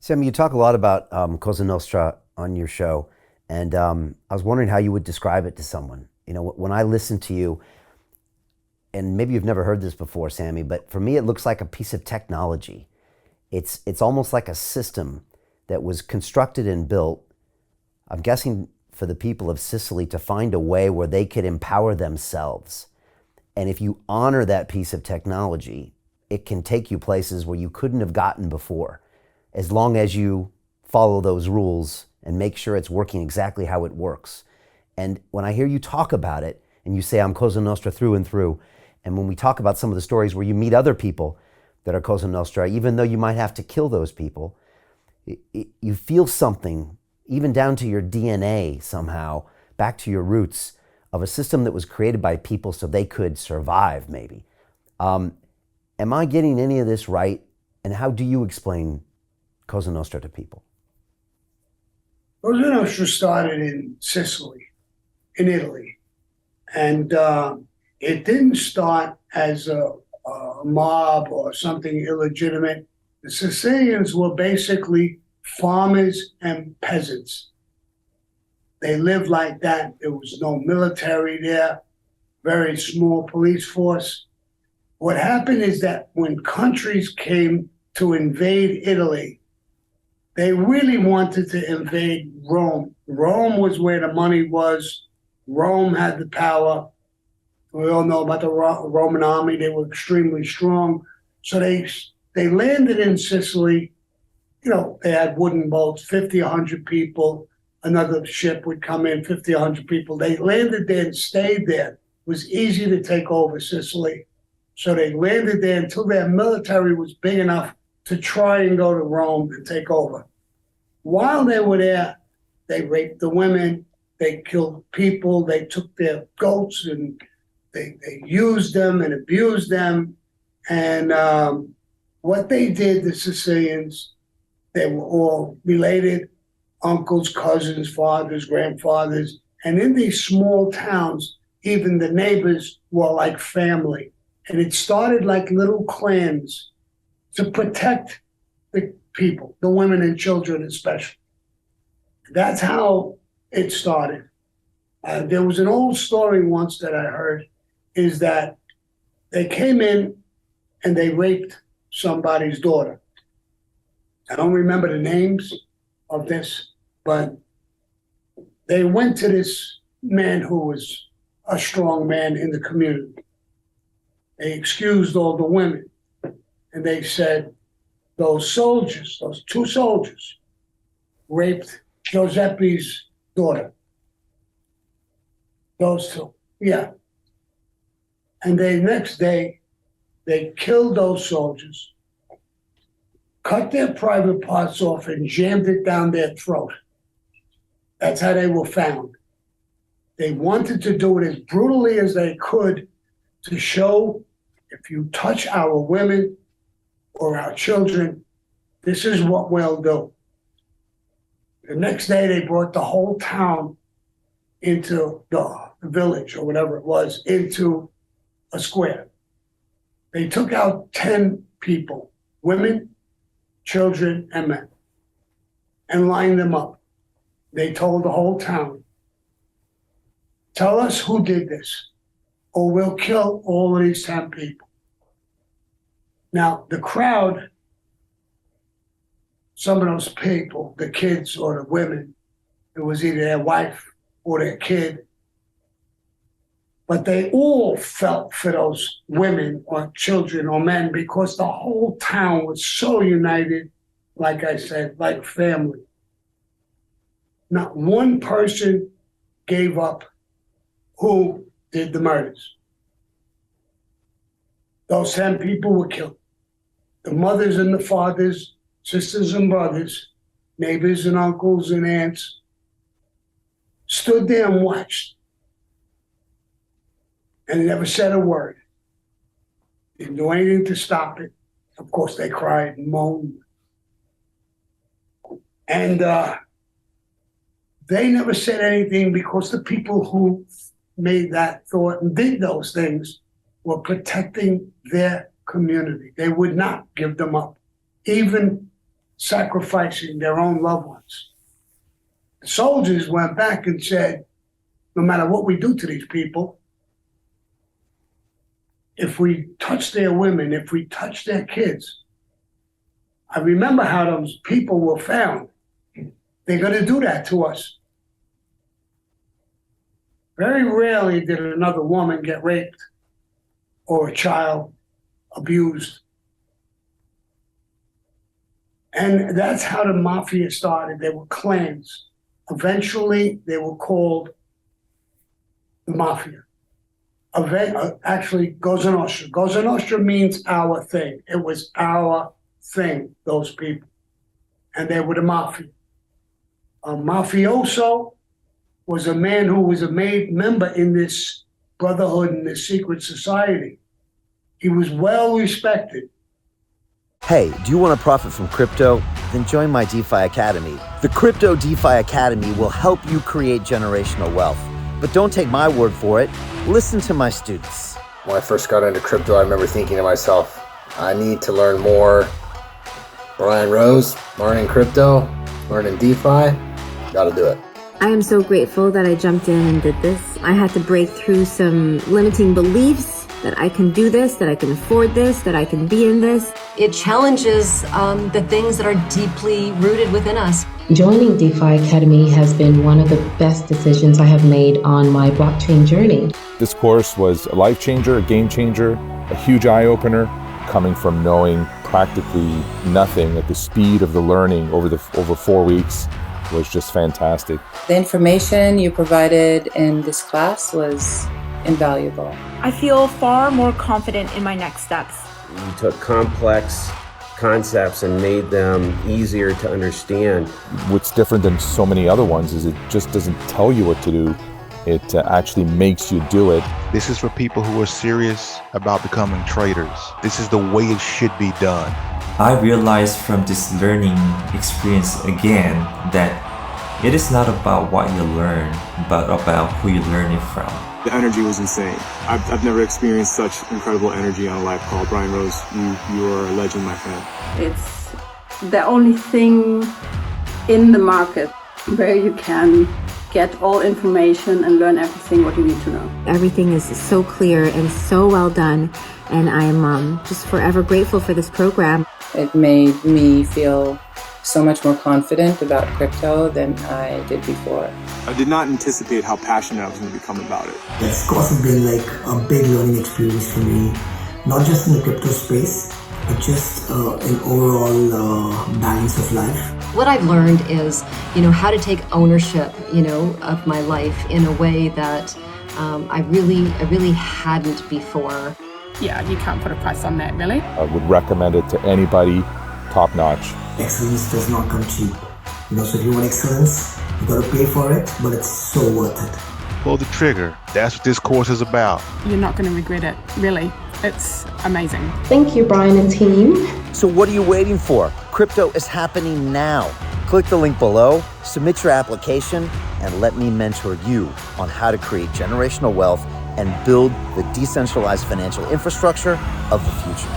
Sammy, you talk a lot about Cosa Nostra on your show, and I was wondering how you would describe it to someone. You know, when I listen to you, and maybe you've never heard this before, Sammy, but for me, it looks like a piece of technology. It's almost like a system that was constructed and built, I'm guessing, for the people of Sicily to find a way where they could empower themselves. And if you honor that piece of technology, it can take you places where you couldn't have gotten before, as long as you follow those rules and make sure it's working exactly how it works. And when I hear you talk about it, and you say, I'm Cosa Nostra through and through, and when we talk about some of the stories where you meet other people that are Cosa Nostra, even though you might have to kill those people, you feel something, even down to your DNA somehow, back to your roots, of a system that was created by people so they could survive, maybe. Am I getting any of this right? And how do you explain Cosa Nostra to people? Cosa Nostra started in Sicily, in Italy. And it didn't start as a mob or something illegitimate. The Sicilians were basically farmers and peasants. They lived like that. There was no military there, very small police force. What happened is that when countries came to invade Italy, they really wanted to invade Rome. Rome was where the money was. Rome had the power. We all know about the Roman army. They were extremely strong. So they landed in Sicily. You know, they had wooden boats, 50, 100 people. Another ship would come in, 50, 100 people. They landed there and stayed there. It was easy to take over Sicily. So they landed there until their military was big enough to try and go to Rome and take over. While they were there, they raped the women, they killed people, they took their goats and they used them and abused them. And what they did, the Sicilians, they were all related, uncles, cousins, fathers, grandfathers. And in these small towns, even the neighbors were like family. And it started like little clans to protect the people, the women and children especially. That's how it started. There was an old story once that I heard, is that they came in and they raped somebody's daughter. I don't remember the names of this, but they went to this man who was a strong man in the community. They excused all the women, and they said, those soldiers, those two soldiers, raped Giuseppe's daughter. Those two, yeah. And the next day, they killed those soldiers, cut their private parts off, and jammed it down their throat. That's how they were found. They wanted to do it as brutally as they could to show, if you touch our women or our children, this is what we'll do. The next day, they brought the whole town into the village or whatever it was, into a square. They took out 10 people, women, children, and men, and lined them up. They told the whole town, tell us who did this, or we'll kill all of these 10 people. Now, the crowd, some of those people, the kids or the women, it was either their wife or their kid, but they all felt for those women or children or men because the whole town was so united, like I said, like family. Not one person gave up who did the murders. Those 10 people were killed. The mothers and the fathers, sisters and brothers, neighbors and uncles and aunts, stood there and watched. And they never said a word. Didn't do anything to stop it. Of course, they cried and moaned. And they never said anything because the people who made that thought and did those things were protecting their community. They would not give them up, even sacrificing their own loved ones. The soldiers went back and said, no matter what we do to these people, if we touch their women, if we touch their kids, I remember how those people were found. They're going to do that to us. Very rarely did another woman get raped or a child abused. And that's how the Mafia started. They were clans. Eventually, they were called the Mafia. Actually, Cosa Nostra. Cosa Nostra means our thing. It was our thing, those people. And they were the Mafia. A mafioso was a man who was a made member in this brotherhood, in this secret society. He was well respected. Hey, do you want to profit from crypto? Then join my DeFi Academy. The Crypto DeFi Academy will help you create generational wealth. But don't take my word for it. Listen to my students. When I first got into crypto, I remember thinking to myself, I need to learn more. Brian Rose, learning crypto, learning DeFi, gotta do it. I am so grateful that I jumped in and did this. I had to break through some limiting beliefs that I can do this, that I can afford this, that I can be in this. It challenges the things that are deeply rooted within us. Joining DeFi Academy has been one of the best decisions I have made on my blockchain journey. This course was a life changer, a game changer, a huge eye-opener, coming from knowing practically nothing at the speed of the learning over 4 weeks was just fantastic. The information you provided in this class was invaluable. I feel far more confident in my next steps. You took complex concepts and made them easier to understand. What's different than so many other ones is it just doesn't tell you what to do. It actually makes you do it. This is for people who are serious about becoming traders. This is the way it should be done. I realized from this learning experience again that it is not about what you learn, but about who you learn it from. The energy was insane. I've never experienced such incredible energy on a live call. Brian Rose, you are a legend, my friend. It's the only thing in the market where you can get all information and learn everything what you need to know. Everything is so clear and so well done, and I'm just forever grateful for this program. It made me feel so much more confident about crypto than I did before. I did not anticipate how passionate I was going to become about it. It's also been like a big learning experience for me, not just in the crypto space, but just in overall balance of life. What I've learned is, how to take ownership, of my life in a way that I really hadn't before. Yeah, you can't put a price on that, really. I would recommend it to anybody, top notch. Excellence does not come cheap. So if you want excellence, you gotta pay for it, but it's so worth it. Pull the trigger. That's what this course is about. You're not going to regret it, really. It's amazing. Thank you, Brian and team. So what are you waiting for? Crypto is happening now. Click the link below, submit your application, and let me mentor you on how to create generational wealth and build the decentralized financial infrastructure of the future.